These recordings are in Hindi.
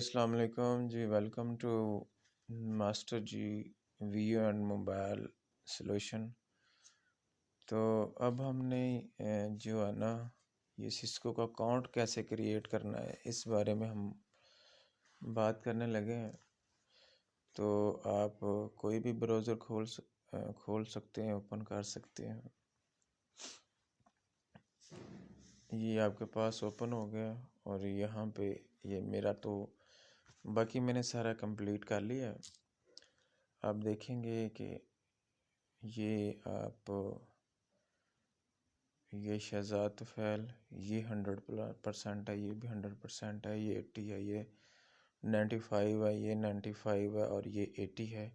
अस्सलाम वालेकुम जी। Welcome to master ji video and mobile solution. तो अब हमने जो है ना ये सिस्को का अकाउंट कैसे क्रिएट करना है इस बारे में हम बात करने लगे हैं। तो आप कोई भी ब्राउज़र खोल सकते हैं, ओपन कर सकते हैं। ये आपके पास ओपन हो गया और यहाँ पे ये मेरा तो बाकी मैंने सारा कंप्लीट कर लिया है। आप देखेंगे कि ये आप ये शहजाद तुफैल ये 100% है, ये भी 100% है, ये 80 है, ये 95 है, ये 95 है और ये 80 है।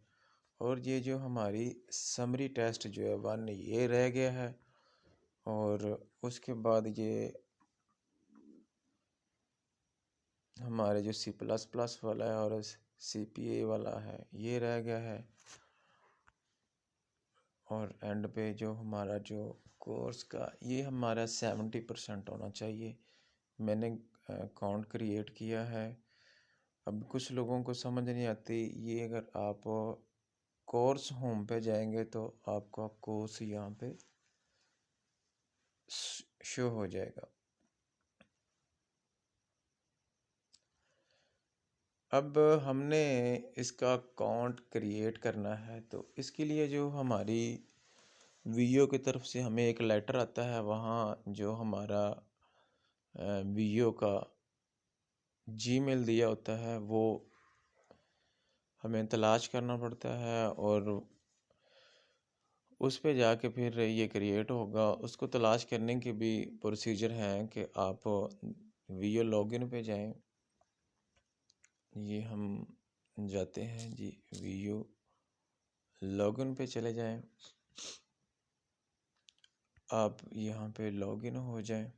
और ये जो हमारी समरी टेस्ट जो है 1 ये रह गया है। और उसके बाद ये हमारे जो C++ वाला है और CPA वाला है ये रह गया है। और एंड पे जो हमारा जो कोर्स का ये हमारा 70% होना चाहिए। मैंने अकाउंट क्रिएट किया है। अब कुछ लोगों को समझ नहीं आती, ये अगर आप कोर्स होम पे जाएंगे तो आपका कोर्स यहाँ पे शो हो जाएगा। अब हमने इसका अकाउंट क्रिएट करना है तो इसके लिए जो हमारी वीओ की तरफ से हमें एक लेटर आता है, वहाँ जो हमारा वीओ का जीमेल दिया होता है वो हमें तलाश करना पड़ता है और उस पे जाके फिर ये क्रिएट होगा। उसको तलाश करने के भी प्रोसीजर हैं कि आप वीओ लॉगिन पे जाएं। ये हम जाते हैं जी, वीओ लॉगिन पे चले जाएं। आप यहाँ पे लॉगिन हो जाएं।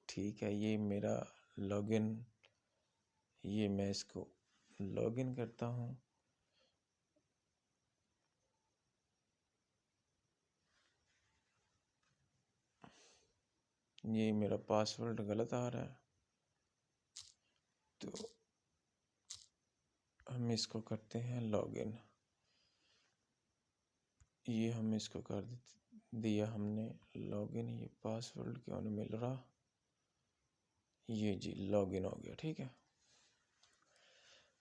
ठीक है, ये मेरा लॉगिन, ये मैं इसको लॉगिन करता हूँ। ये मेरा पासवर्ड गलत आ रहा है तो हम इसको करते हैं लॉगिन। ये हम इसको कर दिया हमने लॉगिन। ये पासवर्ड क्यों नहीं मिल रहा, ये जी लॉगिन हो गया। ठीक है,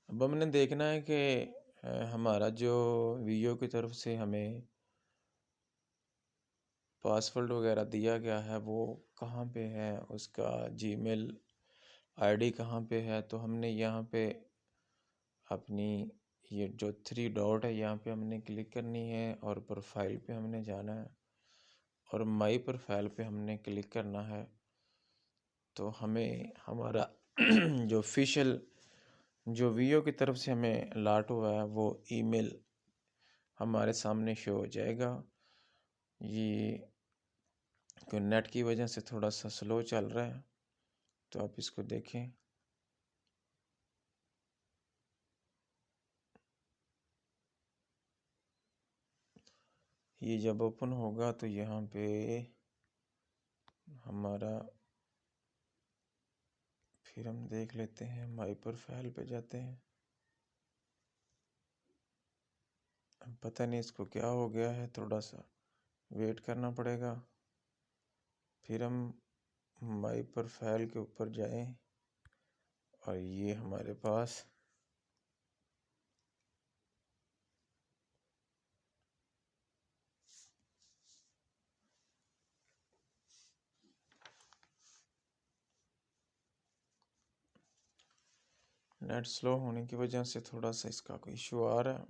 अब हमने देखना है कि हमारा जो वीओ की तरफ से हमें पासवर्ड वगैरह दिया गया है वो कहाँ पे है, उसका जीमेल आईडी कहाँ पे है। तो हमने यहाँ पे अपनी ये जो 3 डॉट है यहाँ पे हमने क्लिक करनी है और प्रोफाइल पे हमने जाना है और माई प्रोफाइल पे हमने क्लिक करना है। तो हमें हमारा जो ऑफिशियल जो वीओ की तरफ से हमें लाट हुआ है वो ईमेल हमारे सामने शो हो जाएगा। ये कोई नेट की वजह से थोड़ा सा स्लो चल रहा है तो आप इसको देखें। ये जब ओपन होगा तो यहाँ पे हमारा फिर हम देख लेते हैं, माई प्रोफाइल पे जाते हैं। पता नहीं इसको क्या हो गया है, थोड़ा सा वेट करना पड़ेगा। फिर हम माई प्रोफाइल के ऊपर जाएं और ये हमारे पास नेट स्लो होने की वजह से थोड़ा सा इसका कोई इशू आ रहा है।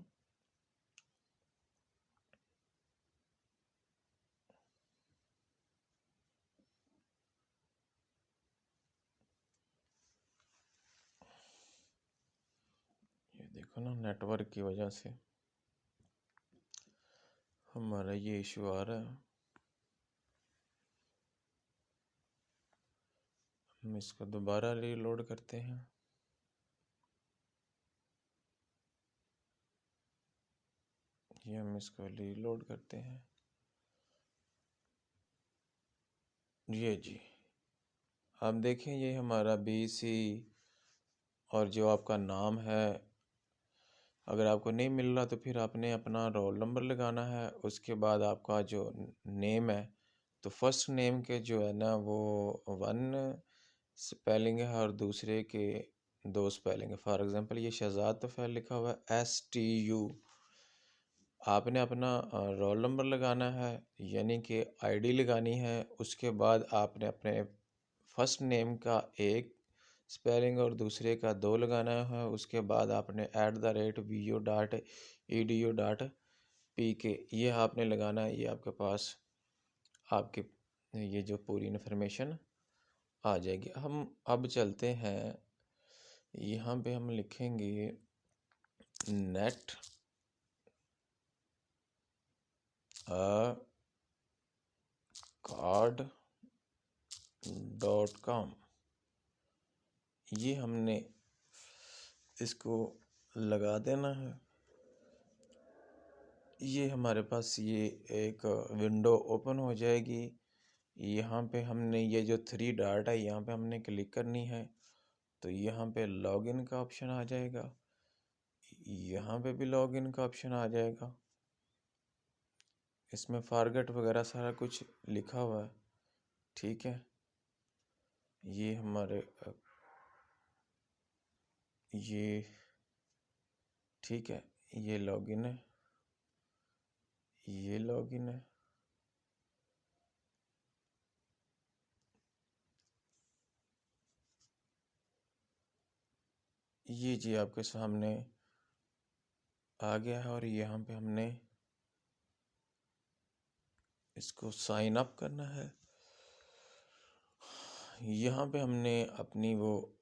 ये देखो ना, नेटवर्क की वजह से हमारा ये इशू आ रहा है। हम इसको दोबारा रीलोड करते हैं। ये हम इसको रीलोड करते हैं। ये जी आप देखें, ये हमारा BC और जो आपका नाम है, अगर आपको नहीं मिल रहा तो फिर आपने अपना रोल नंबर लगाना है। उसके बाद आपका जो नेम है, तो फर्स्ट नेम के जो है ना वो 1 स्पेलिंग है और दूसरे के 2 स्पेलिंग है। फॉर एग्जांपल ये शहजाद तोफैल लिखा हुआ है STU। आपने अपना रोल नंबर लगाना है, यानी कि ID लगानी है। उसके बाद आपने अपने फर्स्ट नेम का 1 स्पेलिंग और दूसरे का 2 लगाना है। उसके बाद आपने @vu.edu.pk ये आपने लगाना है। ये आपके पास आपके ये जो पूरी इन्फॉर्मेशन आ जाएगी। हम अब चलते हैं, यहाँ पे हम लिखेंगे netacard.com। ये हमने इसको लगा देना है। ये हमारे पास ये एक विंडो ओपन हो जाएगी। यहाँ पे हमने ये जो 3 डॉट है यहाँ पे हमने क्लिक करनी है, तो यहाँ पे लॉगिन का ऑप्शन आ जाएगा। यहाँ पे भी लॉगिन का ऑप्शन आ जाएगा। इसमें फॉरगेट वगैरह सारा कुछ लिखा हुआ है, ठीक है। ये हमारे ये ठीक है, ये लॉगिन है, ये लॉगिन है। ये जी आपके सामने आ गया है और यहाँ पे हमने इसको साइन अप करना है। यहाँ पे हमने अपनी वो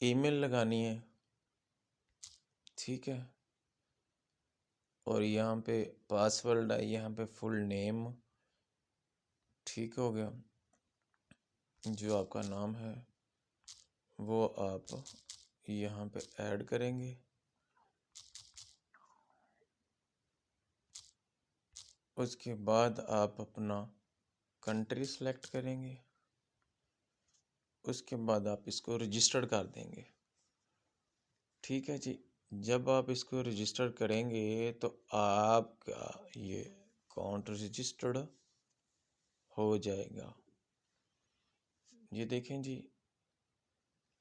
ईमेल लगानी है, ठीक है। और यहाँ पे पासवर्ड है, यहाँ पे फुल नेम, ठीक हो गया। जो आपका नाम है वो आप यहाँ पे ऐड करेंगे। उसके बाद आप अपना कंट्री सेलेक्ट करेंगे। उसके बाद आप इसको रजिस्टर्ड कर देंगे, ठीक है जी। जब आप इसको रजिस्टर करेंगे तो आपका ये अकाउंट रजिस्टर्ड हो जाएगा। ये देखें जी,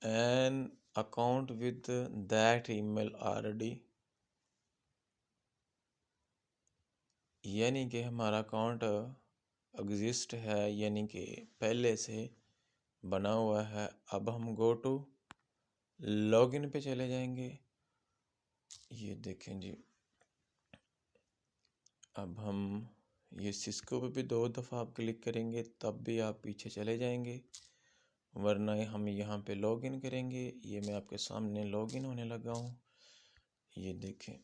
an account with that email already, यानी कि हमारा अकाउंट एग्जिस्ट है, यानी कि पहले से बना हुआ है। अब हम गो टू लॉगिन पे चले जाएंगे। ये देखें जी, अब हम ये सिस्को पे भी 2 दफ़ा आप क्लिक करेंगे तब भी आप पीछे चले जाएंगे, वरना हम यहाँ पे लॉगिन करेंगे। ये मैं आपके सामने लॉगिन होने लगा हूँ। ये देखें,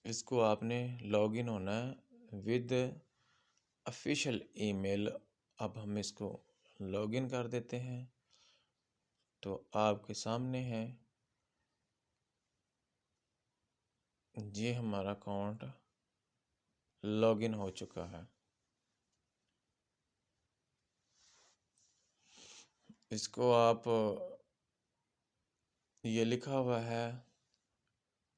इसको आपने लॉगिन होना है विद ऑफिशियल ईमेल। अब हम इसको लॉगिन कर देते हैं, तो आपके सामने है ये हमारा अकाउंट लॉगिन हो चुका है। इसको आप ये लिखा हुआ है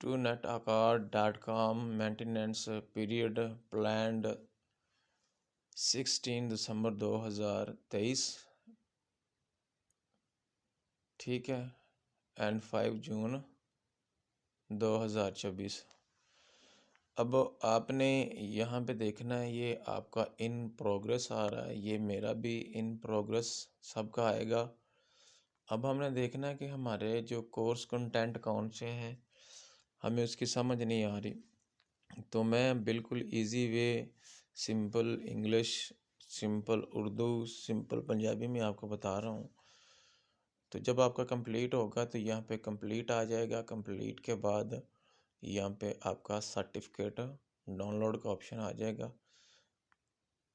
to netacard.com maintenance period planned 16 दिसंबर 2023, ठीक है, एंड 5 जून 2024। अब आपने यहाँ पे देखना है, ये आपका इन प्रोग्रेस आ रहा है, ये मेरा भी इन प्रोग्रेस सबका आएगा। अब हमने देखना है कि हमारे जो कोर्स कंटेंट कौन से हैं, हमें उसकी समझ नहीं आ रही। तो मैं बिल्कुल easy way, simple English, simple Urdu, simple Punjabi में आपको बता रहा हूँ। तो जब आपका कंप्लीट होगा तो यहाँ पे कंप्लीट आ जाएगा। कंप्लीट के बाद यहाँ पे आपका सर्टिफिकेट डाउनलोड का ऑप्शन आ जाएगा।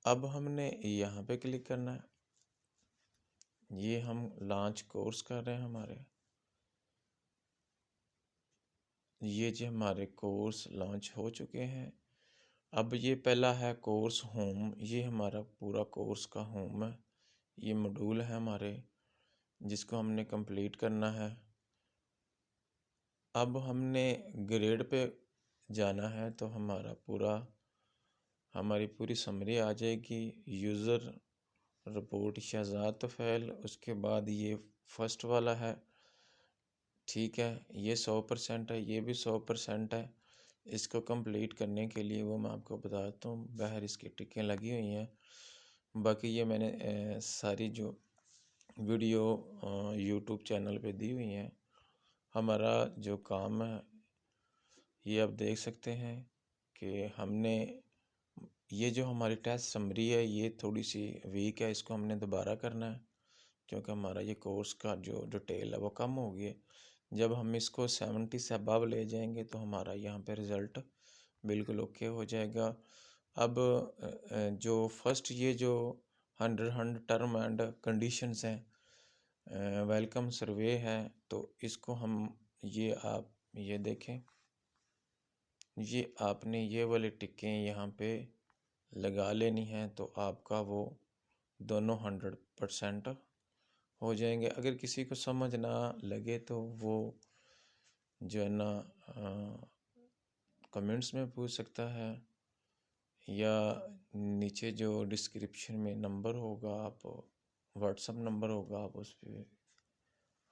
अब हमने यहाँ पे क्लिक करना है। ये हम लॉन्च कोर्स कर रहे हैं हमारे। ये जो हमारे कोर्स लॉन्च हो चुके हैं। अब ये पहला है कोर्स होम, ये हमारा पूरा कोर्स का होम है। ये मॉड्यूल है हमारे। जिसको हमने कंप्लीट करना है। अब हमने ग्रेड पे जाना है तो हमारी पूरी समरी आ जाएगी। यूज़र रिपोर्ट शहजाद तोफ़ैल, उसके बाद ये फर्स्ट वाला है, ठीक है, ये 100% है, ये भी 100% है। इसको कंप्लीट करने के लिए वो मैं आपको बताता हूँ, बाहर इसकी टिकें लगी हुई हैं। बाकी ये मैंने सारी जो वीडियो यूट्यूब चैनल पे दी हुई हैं। हमारा जो काम है ये आप देख सकते हैं कि हमने ये जो हमारी टेस्ट समरी है ये थोड़ी सी वीक है, इसको हमने दोबारा करना है क्योंकि हमारा ये कोर्स का जो डिटेल है वो कम हो गई है। जब हम इसको 70 से अबव ले जाएंगे तो हमारा यहाँ पे रिज़ल्ट बिल्कुल ओके हो जाएगा। अब जो फर्स्ट ये जो 100 टर्म एंड कंडीशंस हैं, वेलकम सर्वे है, तो इसको हम आप ये देखें, ये आपने ये वाली टिकें यहाँ पे लगा लेनी है तो आपका वो दोनों 100% हो जाएंगे। अगर किसी को समझ ना लगे तो वो जो है ना कमेंट्स में पूछ सकता है या नीचे जो डिस्क्रिप्शन में नंबर होगा, आप व्हाट्सअप नंबर होगा, आप उस पर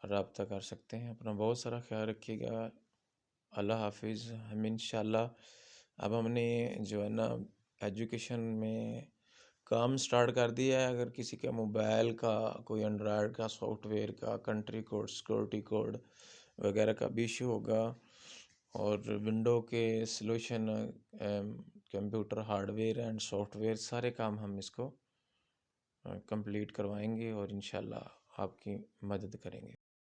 रब्ता कर सकते हैं। अपना बहुत सारा ख्याल रखिएगा। अल्लाह हाफिज़। हम इंशाल्लाह अब हमने जो है ना एजुकेशन में काम स्टार्ट कर दिया है। अगर किसी का मोबाइल का कोई एंड्रॉयड का सॉफ्टवेयर का कंट्री कोड सिक्योरिटी कोड वगैरह का भी इशू होगा और विंडो के solution, computer hardware and software सारे काम हम इसको कंप्लीट करवाएंगे और इंशाल्लाह आपकी मदद करेंगे।